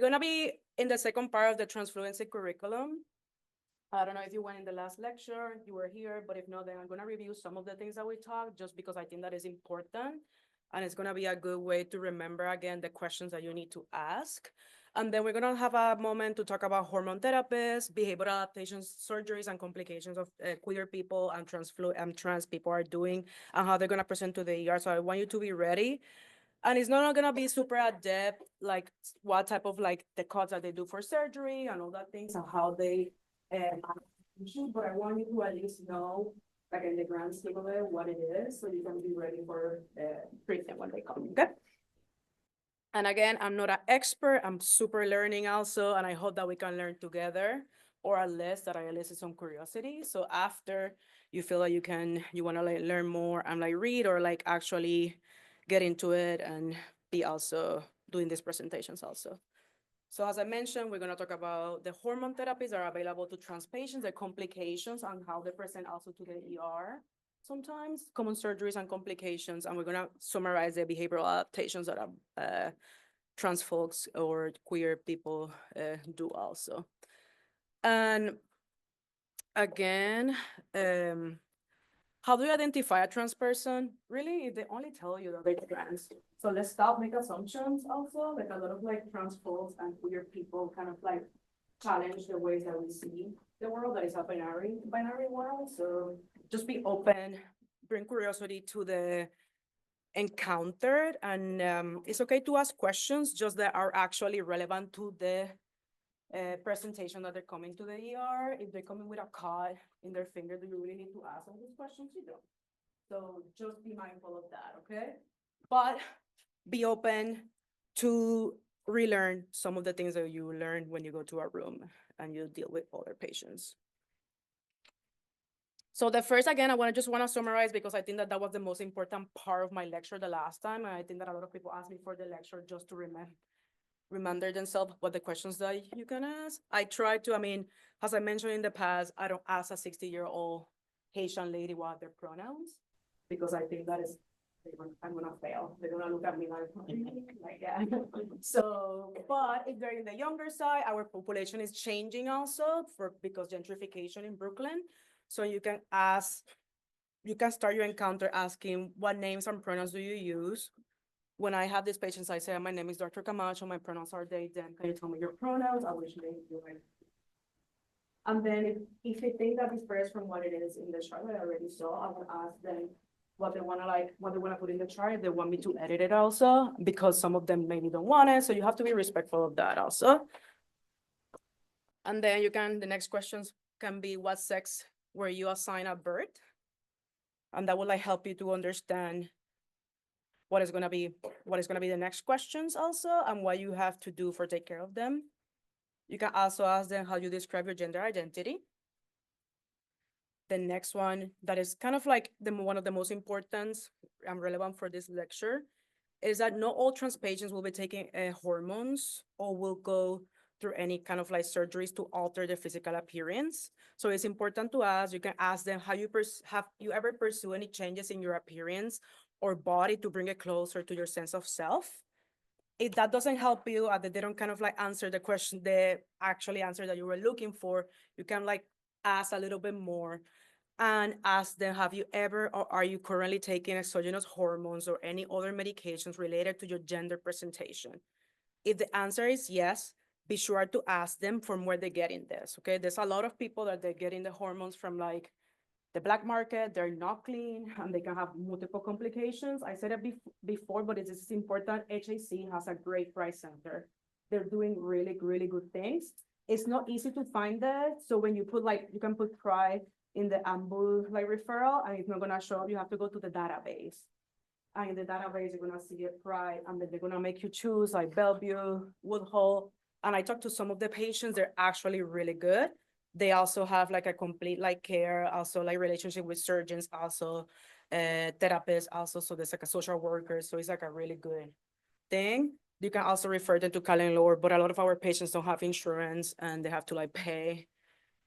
gonna be in the second part of the Transfluency curriculum. I don't know if you went in the last lecture, you were here, but if not, then I'm gonna review some of the things that we talked just because I think that is important. And it's gonna be a good way to remember again the questions that you need to ask. And then we're gonna have a moment to talk about hormone therapies, behavioral adaptations, surgeries, and complications of queer people and trans people are doing and how they're gonna present to the ER. So I want you to be ready. And it's not gonna be super adept, like what type of like the cuts that they do for surgery and all that things and how they but I want you to at least know, like in the grand scheme of it, what it is, so you can be ready for treatment when they come, okay? And again, I'm not an expert, I'm super learning also, and I hope that we can learn together, or at least that I elicit some curiosity. So after you feel like you wanna like learn more and like read or like actually get into it and be also doing these presentations also. So as I mentioned, we're gonna talk about the hormone therapies that are available to trans patients, the complications and how they present also to the ER sometimes, common surgeries and complications, and we're gonna summarize the behavioral adaptations that trans folks or queer people do also. And again, how do you identify a trans person? Really, they only tell you that they're trans. So let's stop make assumptions also. Like a lot of like trans folks and queer people kind of like challenge the ways that we see the world, that is a binary world. So just be open, bring curiosity to the encountered, and it's okay to ask questions just that are actually relevant to the presentation that they're coming to the ER. If they're coming with a cut in their finger, do you really need to ask all these questions? You don't. So just be mindful of that, okay? But be open to relearn some of the things that you learn when you go to a room and you deal with other patients. So the first, again, I just want to summarize because I think that was the most important part of my lecture the last time. And I think that a lot of people ask me for the lecture just to remember themselves what the questions that you can ask. I try to, as I mentioned in the past, I don't ask a 60-year-old Haitian lady what their pronouns, because I think that is, I'm gonna fail. They're gonna look at me like that. So, but if they're in the younger side, our population is changing also because gentrification in Brooklyn. So you can start your encounter asking what names and pronouns do you use. When I have these patients, I say, my name is Dr. Camacho, my pronouns are they, then can you tell me your pronouns? I wish they do it. And then if you think that differs from what it is in the chart that I already saw, I will ask them what they want to put in the chart. If they want me to edit it also, because some of them maybe don't want it. So you have to be respectful of that also. And then the next questions can be, what sex were you assigned at birth? And that will help you to understand what is gonna be the next questions also, and what you have to do for take care of them. You can also ask them how you describe your gender identity. The next one that is kind of like one of the most important and relevant for this lecture is that not all trans patients will be taking hormones or will go through any kind of surgeries to alter their physical appearance. So it's important to ask, you can ask them, have you ever pursued any changes in your appearance or body to bring it closer to your sense of self? If that doesn't help you, that they don't kind of answer the question, the actually answer that you were looking for, you can ask a little bit more and ask them, have you ever or are you currently taking exogenous hormones or any other medications related to your gender presentation? If the answer is yes, be sure to ask them from where they're getting this, okay? There's a lot of people that they're getting the hormones from the black market, they're not clean, and they can have multiple complications. I said it before, but it is important. HAC has a great price center. They're doing really, really good things. It's not easy to find that. So when you put you can put PRI in the AMBU referral, and it's not gonna show up, you have to go to the database. And in the database, you're gonna see a PRI, and then they're gonna make you choose Bellevue, Woodhull. And I talked to some of the patients, they're actually really good. They also have a complete care, also relationship with surgeons, also therapists, also. So there's a social worker. So it's a really good thing. You can also refer them to Callen Lower, but a lot of our patients don't have insurance and they have to pay.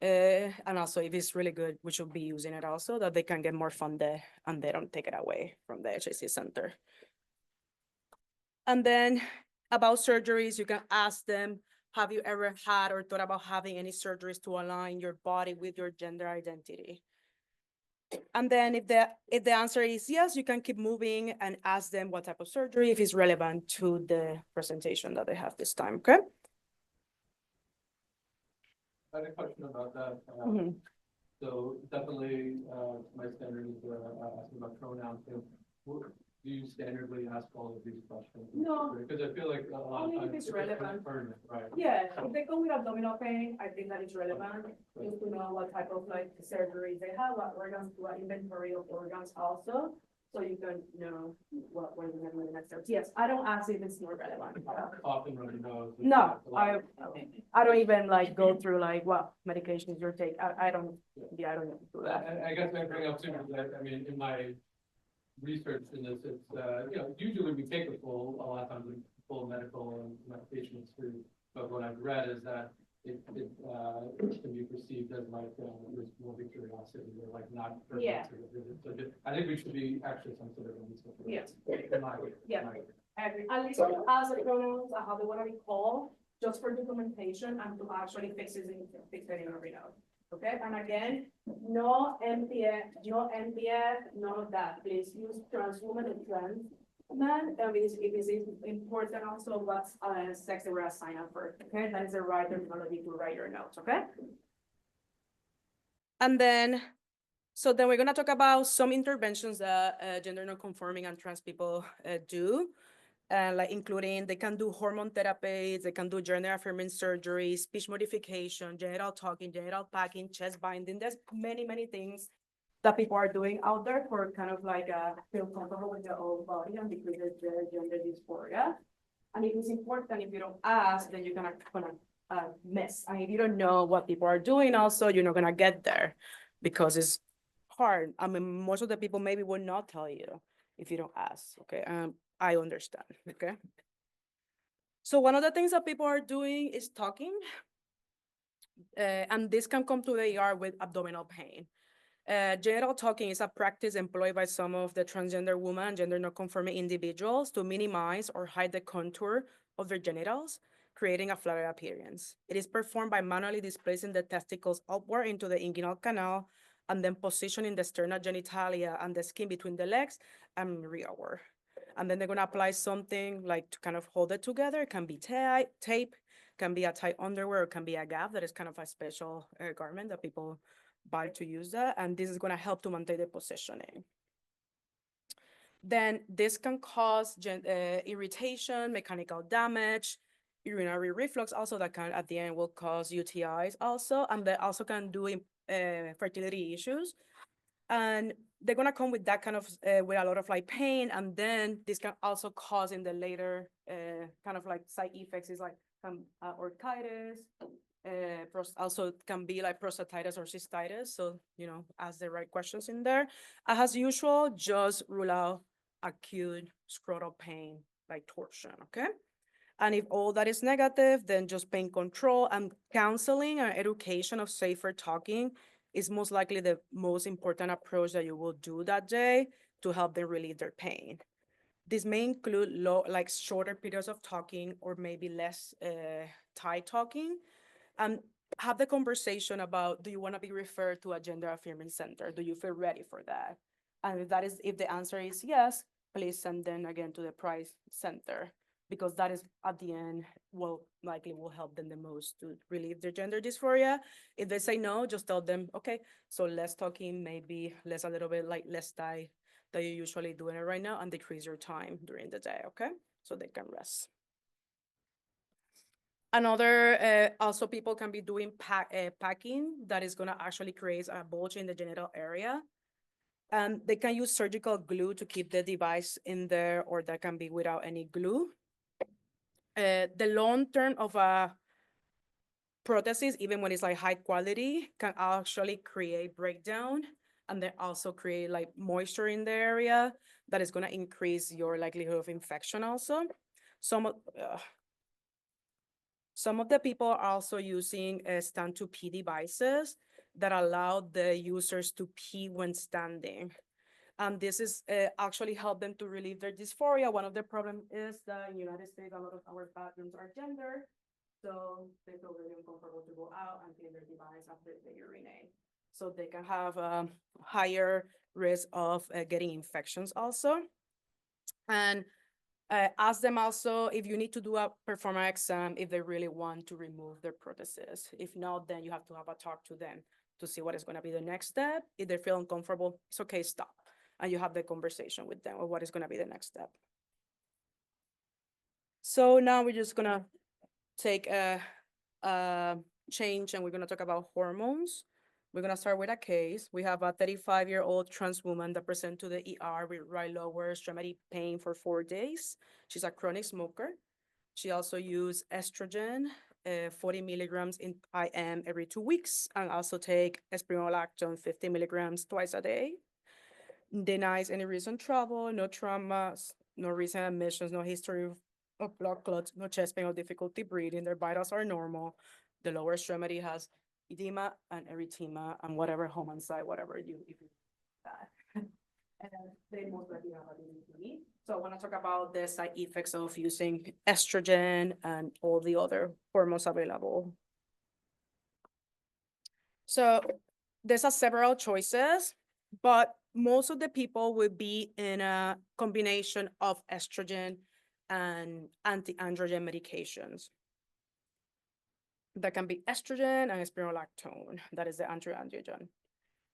And also if it's really good, we should be using it also, that they can get more funded and they don't take it away from the HAC center. And then about surgeries, you can ask them, have you ever had or thought about having any surgeries to align your body with your gender identity? And then if the answer is yes, you can keep moving and ask them what type of surgery, if it's relevant to the presentation that they have this time, okay? I had a question about that. Mhm. So definitely, my standard is asking about pronouns. So do you standardly ask all of these questions? No. Because I feel like a lot of Only if times. it's relevant. Pertinent, right? Yeah, if they come with abdominal pain, I think that is relevant, just to know what type of like surgeries they have, what organs, what inventory of organs also. So you can know what are the next steps. Yes, I don't ask if it's more relevant. Often running nose. No, I don't even like go through like what medications you're taking. I don't, yeah, I don't do that. I guess I bring up too, that, I mean, in my research in this, it's, usually we take a lot of times, we full medical and medication history. But what I've read is that it can be perceived as like, there's more curiosity, or like not. Yeah. So I think we should be actually sensitive on this. Yes. Yeah. At least as the pronouns, how they want to be called, just for documentation and to actually fix it in a readout. Okay, and again, no MPF, none of that. Please use trans woman and trans man. And it is important also what sex they were assigned for. Okay, that is the right terminology to write your notes. Okay. And then, so then we're gonna talk about some interventions that gender non-conforming and trans people do. Like including they can do hormone therapies, they can do gender affirming surgery, speech modification, genital talking, genital packing, chest binding. There's many things that people are doing out there for kind of like feel comfortable with their own body and decrease their gender dysphoria. And it is important, if you don't ask, then you're gonna miss. And if you don't know what people are doing also, you're not gonna get there because it's hard. I mean, most of the people maybe will not tell you if you don't ask, okay? I understand, okay? So one of the things that people are doing is talking, and this can come to the ER with abdominal pain. Genital talking is a practice employed by some of the transgender women and gender non-conforming individuals to minimize or hide the contour of their genitals, creating a flatter appearance. It is performed by manually displacing the testicles upward into the inguinal canal and then positioning the sternal genitalia and the skin between the legs and rearward. And then they're gonna apply something like to kind of hold it together. It can be tape, can be a tight underwear, or can be a gap that is kind of a special garment that people buy to use that. And this is gonna help to maintain the positioning. Then this can cause irritation, mechanical damage, urinary reflux also that can at the end will cause UTIs also. And they also can do fertility issues. And they're gonna come with that kind of with a lot of like pain, and then this can also cause in the later kind of like side effects is like orchitis, also can be like prostatitis or cystitis. So ask the right questions in there. As usual, just rule out acute scrotal pain like torsion. Okay. And if all that is negative, then just pain control and counseling and education of safer talking is most likely the most important approach that you will do that day to help them relieve their pain. This may include like shorter periods of talking or maybe less tight talking, and have the conversation about, do you want to be referred to a gender affirming center? Do you feel ready for that? And if the answer is yes, please send them again to the price center, because that is at the end will likely will help them the most to relieve their gender dysphoria. If they say no, just tell them, okay, so less talking, maybe less a little bit like less tight that you're usually doing it right now, and decrease your time during the day, okay? So they can rest. Another, also people can be doing packing that is gonna actually create a bulge in the genital area. And they can use surgical glue to keep the device in there, or that can be without any glue. The long term of a prosthesis, even when it's like high quality, can actually create breakdown, and then also create like moisture in the area that is gonna increase your likelihood of infection also. Some of the people are also using stand to pee devices that allow the users to pee when standing. And this is actually help them to relieve their dysphoria. One of the problems is that in the United States, a lot of our bathrooms are gender, so they feel really uncomfortable to go out and clean their device after they urinate. So they can have a higher risk of getting infections also. And ask them also if you need to do a performance exam if they really want to remove their prosthesis. If not, then you have to have a talk to them to see what is going to be the next step. If they feel uncomfortable, it's okay, stop. And you have the conversation with them of what is going to be the next step. So now we're just going to take a change and we're going to talk about hormones. We're going to start with a case. We have a 35-year-old trans woman that present to the ER with right lower extremity pain for 4 days. She's a chronic smoker. She also used estrogen, 40 milligrams in IM every 2 weeks, and also take spironolactone, 50 milligrams twice a day. Denies any recent travel, no traumas, no recent admissions, no history of blood clots, no chest pain or difficulty breathing. Their vitals are normal. The lower extremity has edema and erythema and whatever home inside, whatever you, if you that. And they most likely have a DVT. So I want to talk about the side effects of using estrogen and all the other hormones available. So there's several choices, but most of the people will be in a combination of estrogen and anti-androgen medications. That can be estrogen and spironolactone. That is the anti-androgen.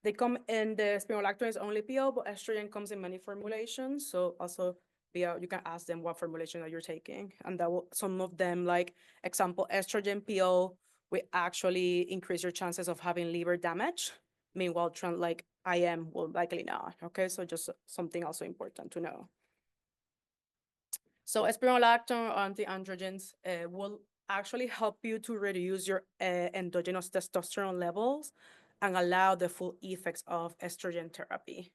They come in the spironolactone is only PO, but estrogen comes in many formulations. So also you can ask them what formulation that you're taking. And that will, some of them, like example, estrogen PO will actually increase your chances of having liver damage. Meanwhile, like IM will likely not. Okay, so just something also important to know. So spironolactone or anti-androgens will actually help you to reduce your endogenous testosterone levels and allow the full effects of estrogen therapy.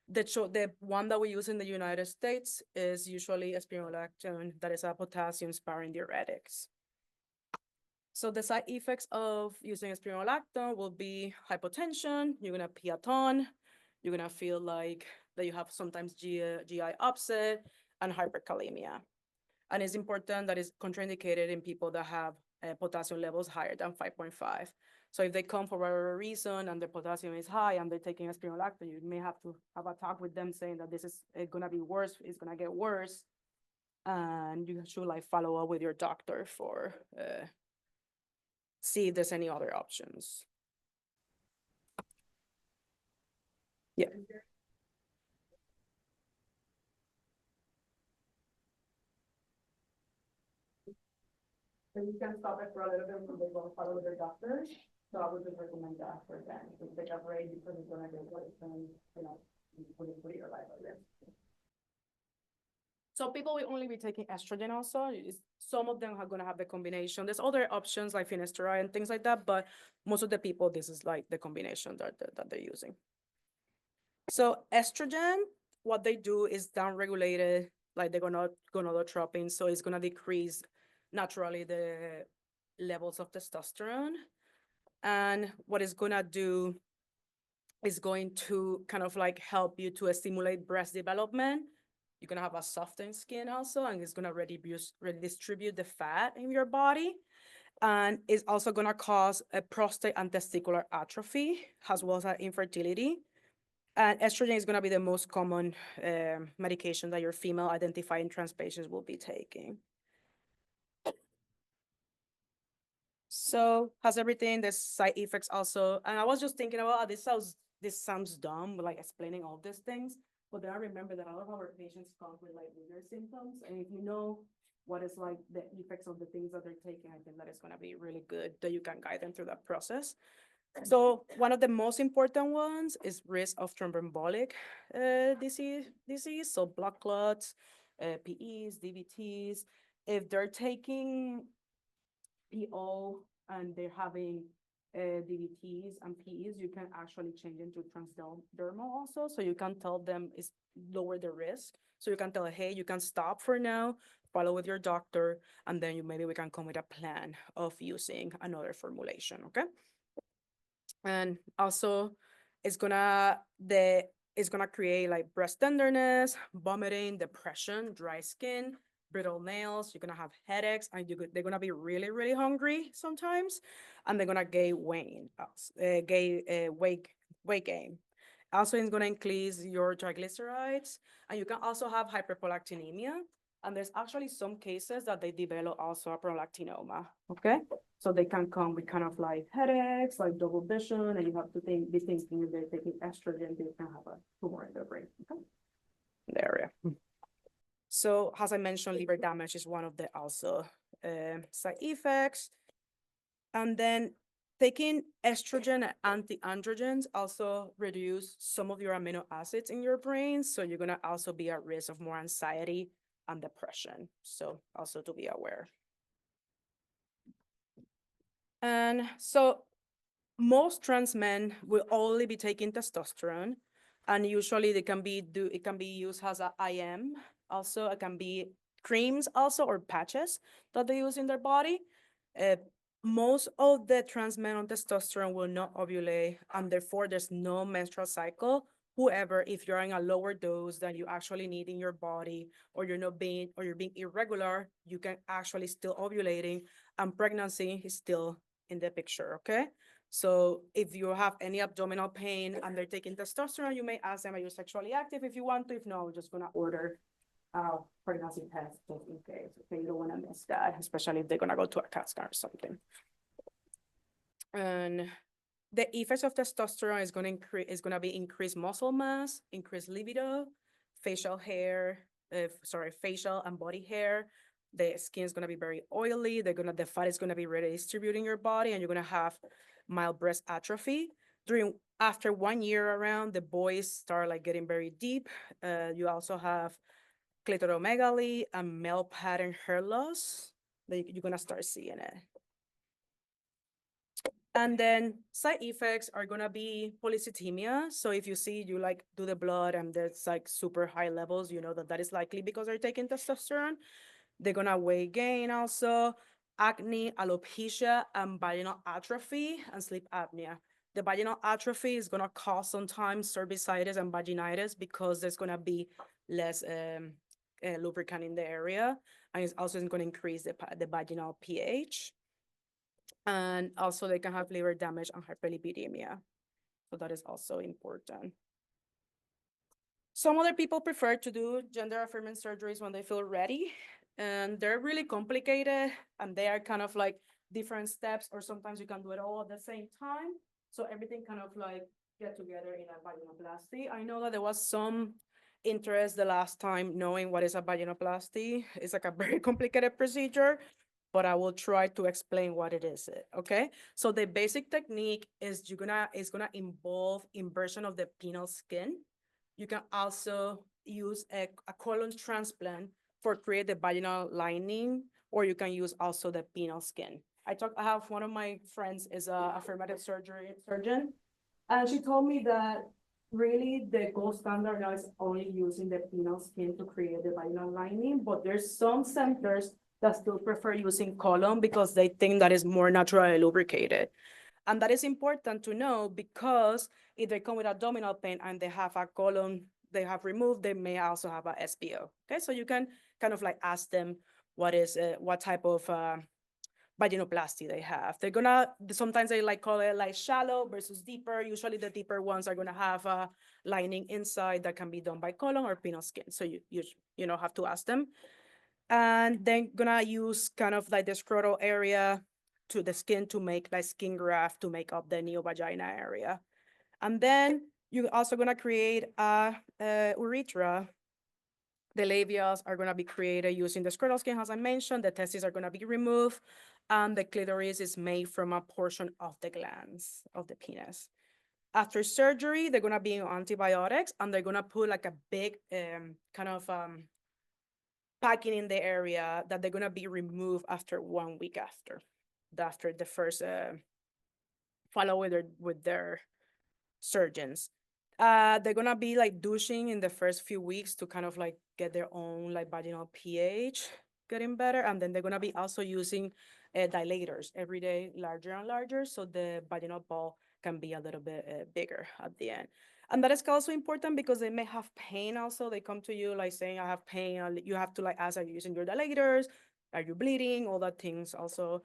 The one that we use in the United States is usually spironolactone, that is a potassium-sparing diuretics. So the side effects of using spironolactone will be hypotension, you're gonna pee a ton, you're gonna feel like that you have sometimes GI upset, and hyperkalemia. And it's important that it's contraindicated in people that have potassium levels higher than 5.5. So if they come for whatever reason and their potassium is high and they're taking spironolactone, you may have to have a talk with them saying that this is gonna be worse, it's gonna get worse. And you should like follow up with your doctor for see if there's any other options. Yeah. So you can stop it for a little bit when they go follow their doctor. So I would just recommend that for them to take a break because it's gonna get worse and put your life at risk. So people will only be taking estrogen also. Some of them are gonna have the combination. There's other options like finasteride and things like that, but most of the people, this is like the combination that they're using. So estrogen, what they do is downregulated, like they're gonadotropin, so it's gonna decrease naturally the levels of testosterone. And what it's gonna do is going to kind of like help you to stimulate breast development. You're gonna have a softened skin also, and it's gonna redistribute the fat in your body. And it's also gonna cause a prostate and testicular atrophy, as well as infertility. And estrogen is gonna be the most common medication that your female identifying trans patients will be taking. So has everything, the side effects also, and I was just thinking about this sounds dumb, like explaining all these things, but then I remember that a lot of our patients come with like weird symptoms, and if you know what is like the effects of the things that they're taking, I think that it's gonna be really good that you can guide them through that process. So one of the most important ones is risk of thromboembolic disease, so blood clots, PEs, DVTs. If they're taking PO and they're having DVTs and PEs, you can actually change into transdermal also. So you can tell them it's lower the risk. So you can tell, hey, you can stop for now, follow with your doctor, and then maybe we can come with a plan of using another formulation, okay? And also it's gonna, it's gonna create like breast tenderness, vomiting, depression, dry skin, brittle nails. You're gonna have headaches, and they're gonna be really, really hungry sometimes, and they're gonna gain weight gain. Also, it's gonna increase your triglycerides, and you can also have hyperprolactinemia. And there's actually some cases that they develop also a prolactinoma. Okay, so they can come with kind of like headaches, like double vision, and you have to be thinking if they're taking estrogen, they can have a tumor in their brain. Okay, in the area. So, as I mentioned, liver damage is one of the also side effects. And then taking estrogen and anti-androgens also reduce some of your amino acids in your brain. So you're gonna also be at risk of more anxiety and depression. So also to be aware. And so most trans men will only be taking testosterone, and usually it can be used as a IM. Also, it can be creams also or patches that they use in their body. Uh, Most of the trans men on testosterone will not ovulate, and therefore there's no menstrual cycle. However, if you're in a lower dose than you actually need in your body, or you're being irregular, you can actually still ovulating, and pregnancy is still in the picture. Okay. So if you have any abdominal pain and they're taking testosterone, you may ask them, are you sexually active if you want to? If no, we're just gonna order pregnancy test just in case. Okay, you don't wanna miss that, especially if they're gonna go to a CAT scan or something. And the effects of testosterone is gonna be increased muscle mass, increased libido, facial and body hair. The skin is gonna be very oily. The fat is gonna be redistributing your body, and you're gonna have mild breast atrophy. After 1 year around, the boys start like getting very deep. You also have clitoromegaly and male pattern hair loss. You're gonna start seeing it. And then side effects are gonna be polycythemia. So if you see you like do the blood and there's like super high levels, you know that is likely because they're taking testosterone. They're gonna weight gain also, acne, alopecia, and vaginal atrophy and sleep apnea. The vaginal atrophy is gonna cause sometimes cervicitis and vaginitis because there's gonna be less lubricant in the area, and it's also gonna increase the vaginal pH. And also they can have liver damage and hyperlipidemia. So that is also important. Some other people prefer to do gender affirming surgeries when they feel ready, and they're really complicated, and they are kind of like different steps, or sometimes you can do it all at the same time. So everything kind of like get together in a vaginoplasty. I know that there was some interest the last time knowing what is a vaginoplasty. It's like a very complicated procedure, but I will try to explain what it is. Okay. So the basic technique is gonna involve inversion of the penile skin. You can also use a colon transplant for create the vaginal lining, or you can use also the penile skin. I have one of my friends is a affirmative surgeon, and she told me that really the gold standard now is only using the penile skin to create the vaginal lining, but there's some centers that still prefer using colon because they think that is more naturally lubricated. And that is important to know because if they come with abdominal pain and they have a colon they have removed, they may also have a SBO. Okay, so you can kind of like ask them what type of vaginoplasty they have. Sometimes they like call it like shallow versus deeper. Usually the deeper ones are gonna have a lining inside that can be done by colon or penile skin. So you know have to ask them. And then gonna use kind of like the scrotal area to the skin to make like skin graft to make up the neovagina area. And then you're also gonna create a urethra. The labials are gonna be created using the scrotal skin, as I mentioned. The testes are gonna be removed, and the clitoris is made from a portion of the glands of the penis. After surgery, they're gonna be on antibiotics, and they're gonna put like a big kind of packing in the area that they're gonna be removed after 1 week after the first follow with their surgeons. They're gonna be like douching in the first few weeks to kind of like get their own like vaginal pH getting better, and then they're gonna be also using dilators every day, larger and larger, so the vaginal ball can be a little bit bigger at the end. And that is also important because they may have pain also. They come to you like saying, I have pain. You have to like ask, are you using your dilators? Are you bleeding? All that things also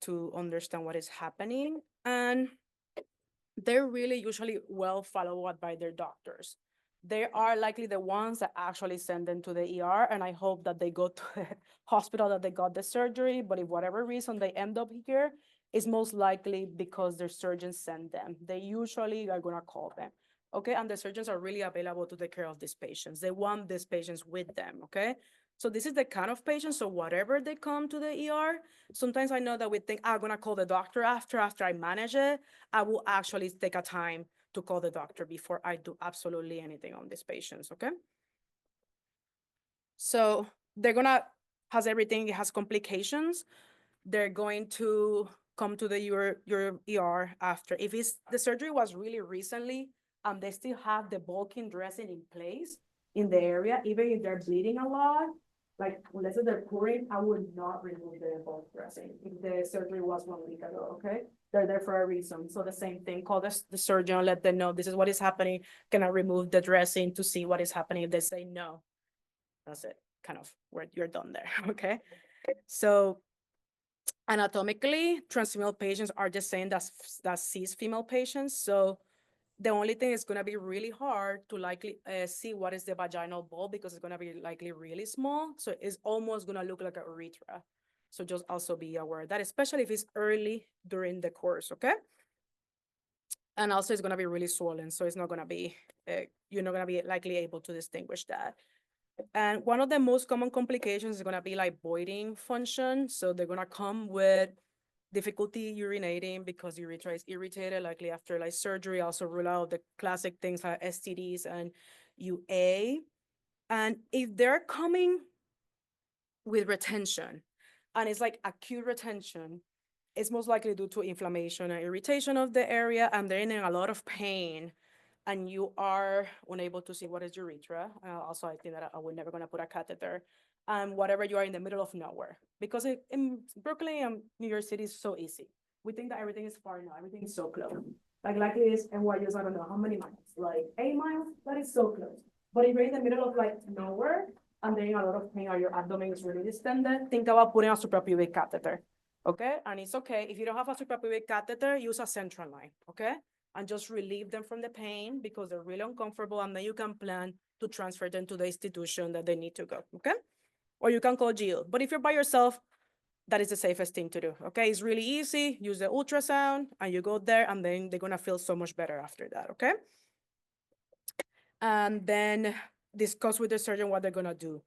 to understand what is happening. And they're really usually well followed up by their doctors. They are likely the ones that actually send them to the ER, and I hope that they go to the hospital that they got the surgery. But if whatever reason they end up here, it's most likely because their surgeons send them. They usually are gonna call them, okay? And the surgeons are really available to take care of these patients. They want these patients with them, okay? So this is the kind of patient. So whatever they come to the ER, sometimes I know that we think, I'm gonna call the doctor after I manage it. I will actually take a time to call the doctor before I do absolutely anything on these patients, okay? So they're gonna, has everything, it has complications. They're going to come to your ER after. If it's, the surgery was really recently, they still have the bulking dressing in place in the area, even if they're bleeding a lot, like unless they're pouring, I would not remove the bulk dressing if the surgery was 1 week ago, okay? They're there for a reason. So the same thing, call the surgeon, let them know this is what is happening. Can I remove the dressing to see what is happening? If they say no, that's it, kind of where you're done there, okay? So anatomically, transfemoral patients are the same that cis female patients. So the only thing is going to be really hard to likely see what is the vaginal bulb because it's going to be likely really small. So it's almost going to look like an urethra. So just also be aware of that, especially if it's early during the course, okay? And also it's going to be really swollen. So it's not going to be, you're not going to be likely able to distinguish that. And one of the most common complications is going to be like voiding function. So they're going to come with difficulty urinating because urethra is irritated, likely after like surgery. Also rule out the classic things like STDs and UA. And if they're coming with retention, and it's like acute retention, it's most likely due to inflammation and irritation of the area, and they're in a lot of pain, and you are unable to see what is urethra. Also, I think that I would never gonna put a catheter. And whatever you are in the middle of nowhere, because in Brooklyn and New York City is so easy. We think that everything is far now, everything is so close. Like likely is NYU's, I don't know how many miles, like 8 miles, that is so close. But if you're in the middle of like nowhere, and then a lot of pain or your abdomen is really distended, think about putting a suprapubic catheter, okay? And it's okay, if you don't have a suprapubic catheter, use a central line, okay? And just relieve them from the pain because they're really uncomfortable, and then you can plan to transfer them to the institution that they need to go, okay? Or you can call GIL. But if you're by yourself, that is the safest thing to do, okay? It's really easy, use the ultrasound, and you go there, and then they're gonna feel so much better after that, okay? And then discuss with the surgeon what they're gonna do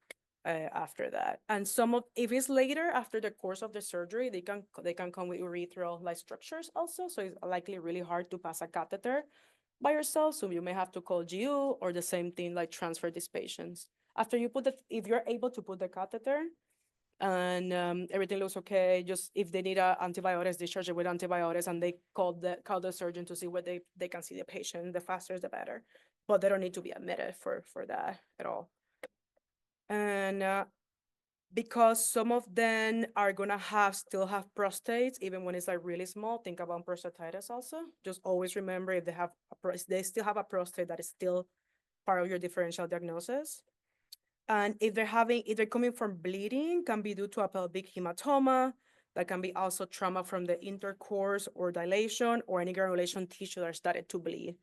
after that. And if it's later after the course of the surgery, they can come with urethral like structures also. So it's likely really hard to pass a catheter by yourself. So you may have to call GU or the same thing, like transfer these patients. After you if you're able to put the catheter and everything looks okay, just if they need antibiotics, discharge it with antibiotics, and they call the surgeon to see what they can see the patient. The faster the better, but they don't need to be admitted for that at all. And because some of them are gonna still have prostates, even when it's like really small, think about prostatitis also. Just always remember if they still have a prostate, that is still part of your differential diagnosis. And if they're coming from bleeding, can be due to a pelvic hematoma. That can be also trauma from the intercourse or dilation or any granulation tissue that started to bleed.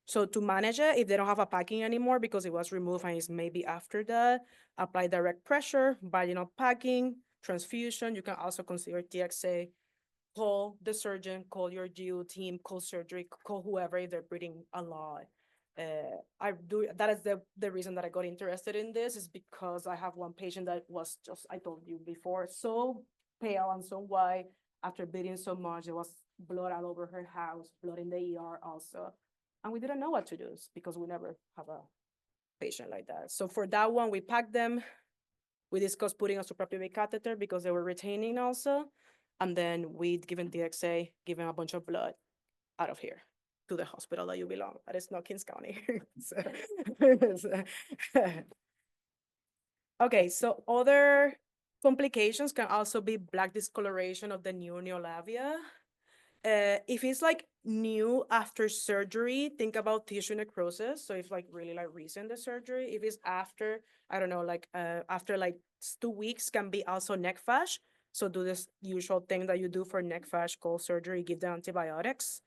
So to manage it, if they don't have a packing anymore because it was removed and it's maybe after that, apply direct pressure, vaginal packing, transfusion. You can also consider TXA, call the surgeon, call your GU team, call surgery, call whoever if they're bleeding a lot. That is the reason that I got interested in this, is because I have one patient that was just, I told you before, so pale and so white after bleeding so much. There was blood all over her house, blood in the ER also. And we didn't know what to do because we never have a patient like that. So for that one, we packed them. We discussed putting a suprapubic catheter because they were retaining also. And then we'd given DXA, given a bunch of blood out of here to the hospital that you belong. That is not Kings County. Okay, so other complications can also be black discoloration of the neurolabia. If it's like new after surgery, think about tissue necrosis. So if like really like recent the surgery, if it's after, I don't know, like after like 2 weeks can be also neck fash. So do this usual thing that you do for neck fash, cold surgery, give the antibiotics.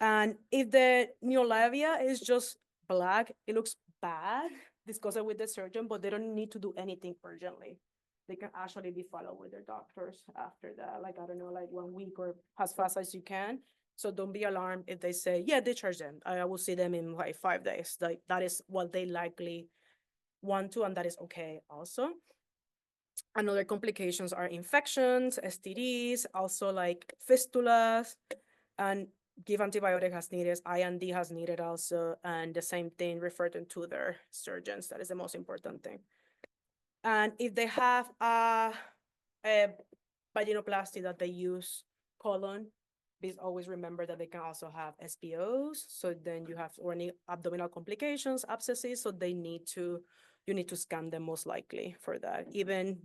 And if the neolabia is just black, it looks bad, discuss it with the surgeon, but they don't need to do anything urgently. They can actually be followed with their doctors after that, like, I don't know, like 1 week or as fast as you can. So don't be alarmed if they say, yeah, discharge them. I will see them in like 5 days. Like that is what they likely want to, and that is okay also. Another complications are infections, STDs, also like fistulas, and give antibiotic as needed, IND has needed also, and the same thing, refer them to their surgeons. That is the most important thing. And if they have a vaginoplasty that they use colon, please always remember that they can also have SPOs. So then you have or any abdominal complications, abscesses. So you need to scan them most likely for that. Even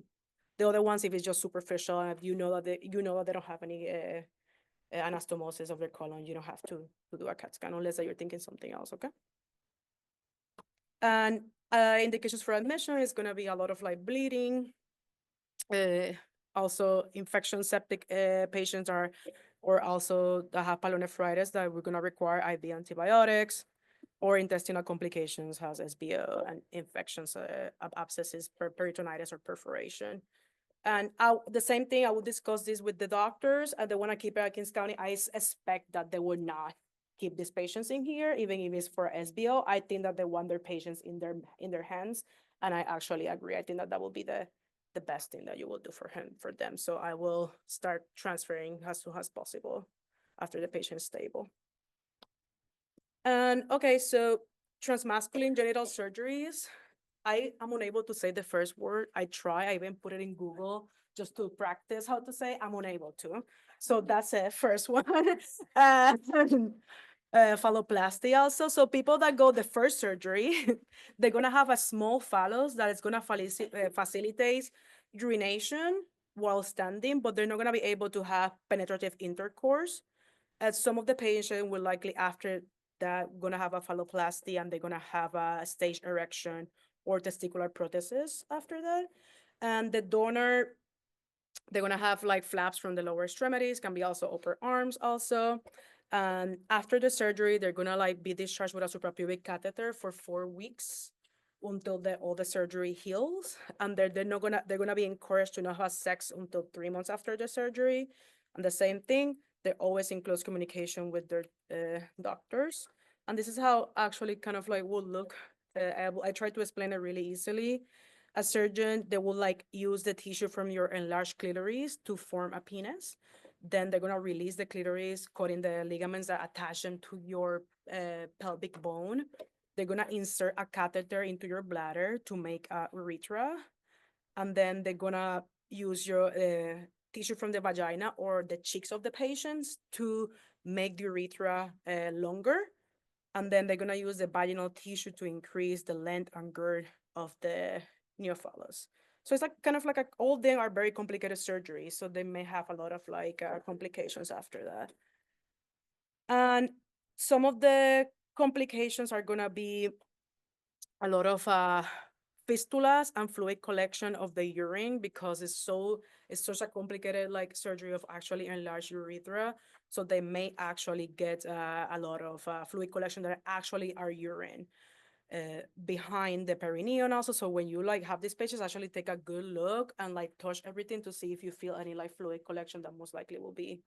the other ones, if it's just superficial, if you know that they don't have any anastomosis of their colon, you don't have to do a CAT scan unless that you're thinking something else. Okay. And indications for admission is going to be a lot of like bleeding, also infection septic patients are, or also that have pyelonephritis that we're going to require IV antibiotics, or intestinal complications has SBO and infections, abscesses, peritonitis or perforation. And the same thing, I will discuss this with the doctors and they want to keep it in County. I expect that they would not keep these patients in here, even if it's for SBO. I think that they want their patients in their hands. And I actually agree. I think that will be the best thing that you will do for them. So I will start transferring as soon as possible after the patient is stable. And okay, so transmasculine genital surgeries. I am unable to say the first word. I try, I even put it in Google just to practice how to say. I'm unable to. So that's it, first one. uh, phalloplasty also. So people that go the first surgery, they're gonna have a small phallus that is gonna facilitate urination while standing, but they're not gonna be able to have penetrative intercourse. Some of the patients will likely after that gonna have a phalloplasty and they're gonna have a stage erection or testicular prothesis after that. And the donor, they're gonna have like flaps from the lower extremities, can be also upper arms also. And after the surgery, they're gonna like be discharged with a suprapubic catheter for 4 weeks until all the surgery heals. And they're gonna be encouraged to not have sex until 3 months after the surgery. And the same thing, they're always in close communication with their doctors. And this is how actually kind of like will look. I try to explain it really easily. A surgeon, they will like use the tissue from your enlarged clitoris to form a penis. Then they're gonna release the clitoris, cutting the ligaments that attach them to your pelvic bone. They're gonna insert a catheter into your bladder to make a urethra. And then they're gonna use your tissue from the vagina or the cheeks of the patients to make the urethra longer. And then they're gonna use the vaginal tissue to increase the length and girth of the neophallus. So it's like kind of like all them are very complicated surgeries. So they may have a lot of like complications after that. And some of the complications are gonna be a lot of fistulas and fluid collection of the urine because it's such a complicated like surgery of actually enlarged urethra. So they may actually get a lot of fluid collection that actually are urine behind the perineum also. So when you like have these patients, actually take a good look and like touch everything to see if you feel any like fluid collection that most likely will be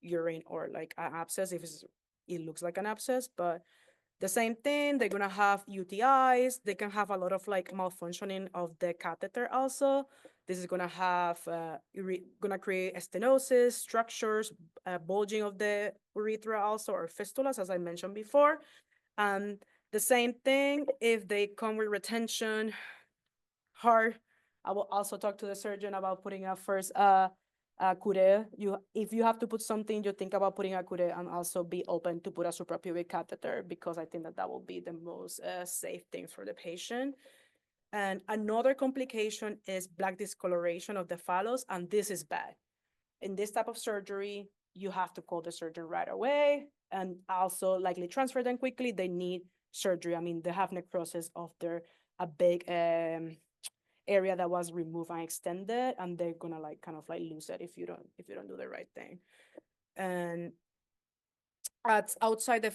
urine or like an abscess if it looks like an abscess. But the same thing, they're gonna have UTIs. They can have a lot of like malfunctioning of the catheter also. This is gonna have gonna create stenosis, structures, bulging of the urethra also, or fistulas, as I mentioned before. And the same thing if they come with retention, hard. I will also talk to the surgeon about putting a first cure. If you have to put something, you think about putting a cure and also be open to put a suprapubic catheter because I think that will be the most safe thing for the patient. And another complication is black discoloration of the phallus, and this is bad. In this type of surgery, you have to call the surgeon right away. and also likely transfer them quickly, they need surgery. I mean, they have necrosis of their a big area that was removed and extended, and they're gonna like kind of like lose it if you don't do the right thing. And at outside the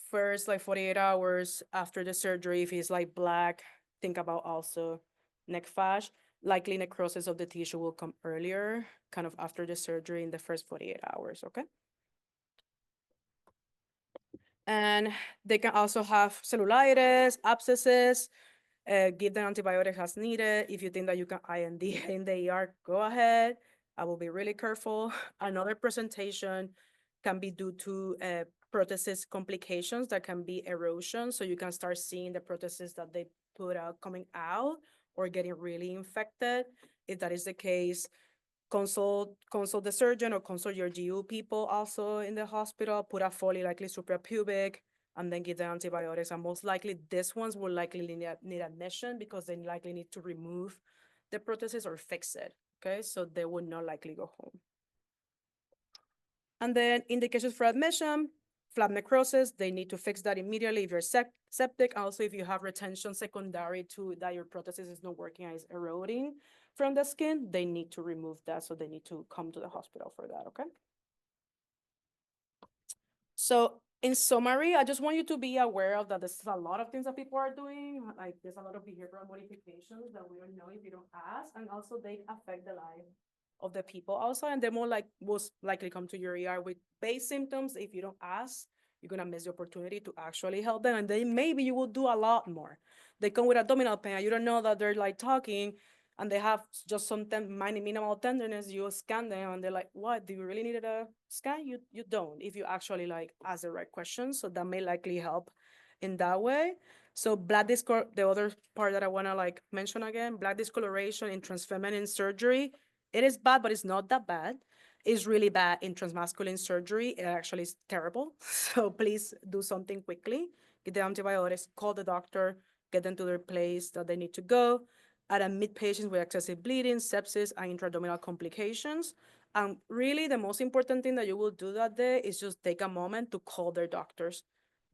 first like 48 hours after the surgery, if it's like black, think about also neck fash. Likely necrosis of the tissue will come earlier, kind of after the surgery in the first 48 hours, okay? And they can also have cellulitis, abscesses, give them antibiotics as needed. If you think that you can IND in the ER, go ahead. I will be really careful. Another presentation can be due to prosthesis complications that can be erosion. So you can start seeing the prosthesis that they put out coming out or getting really infected. If that is the case, consult the surgeon or consult your GU people also in the hospital, put a Foley likely suprapubic, and then give the antibiotics. And most likely these ones will likely need admission because they likely need to remove the prosthesis or fix it, okay? So they would not likely go home. And then indications for admission, flap necrosis, they need to fix that immediately if you're septic. Also, if you have retention secondary to that your prosthesis is not working and is eroding from the skin, they need to remove that. So they need to come to the hospital for that, okay? So in summary, I just want you to be aware of that there's a lot of things that people are doing. Like there's a lot of behavioral modifications that we don't know if you don't ask. And also they affect the life of the people also. And they're more like most likely come to your ER with base symptoms. If you don't ask, you're gonna miss the opportunity to actually help them. And then maybe you will do a lot more. They come with abdominal pain and you don't know that they're like talking and they have just some minimal tenderness, you scan them and they're like, what, do you really need a scan? You don't, if you actually like ask the right questions. So that may likely help in that way. So blood the other part that I wanna like mention again, blood discoloration in transfeminine surgery, it is bad, but it's not that bad. It's really bad in transmasculine surgery. It actually is terrible. So please do something quickly. Get the antibiotics, call the doctor, get them to their place that they need to go. Admit patients with excessive bleeding, sepsis, and intra-abdominal complications. And really, the most important thing that you will do that day is just take a moment to call their doctors.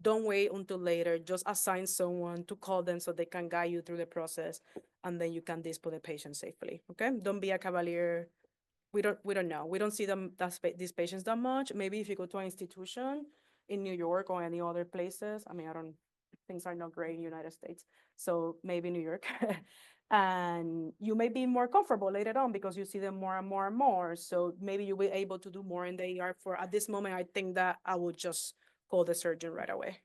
Don't wait until later. Just assign someone to call them so they can guide you through the process, and then you can dispose the patient safely. Okay? Don't be a cavalier. We don't know. We don't see these patients that much. Maybe if you go to an institution in New York or any other places. I mean, I don't. Things are not great in the United States, so maybe New York. And you may be more comfortable later on because you see them more and more and more. So maybe you'll be able to do more in the ER. For at this moment, I think that I would just call the surgeon right away.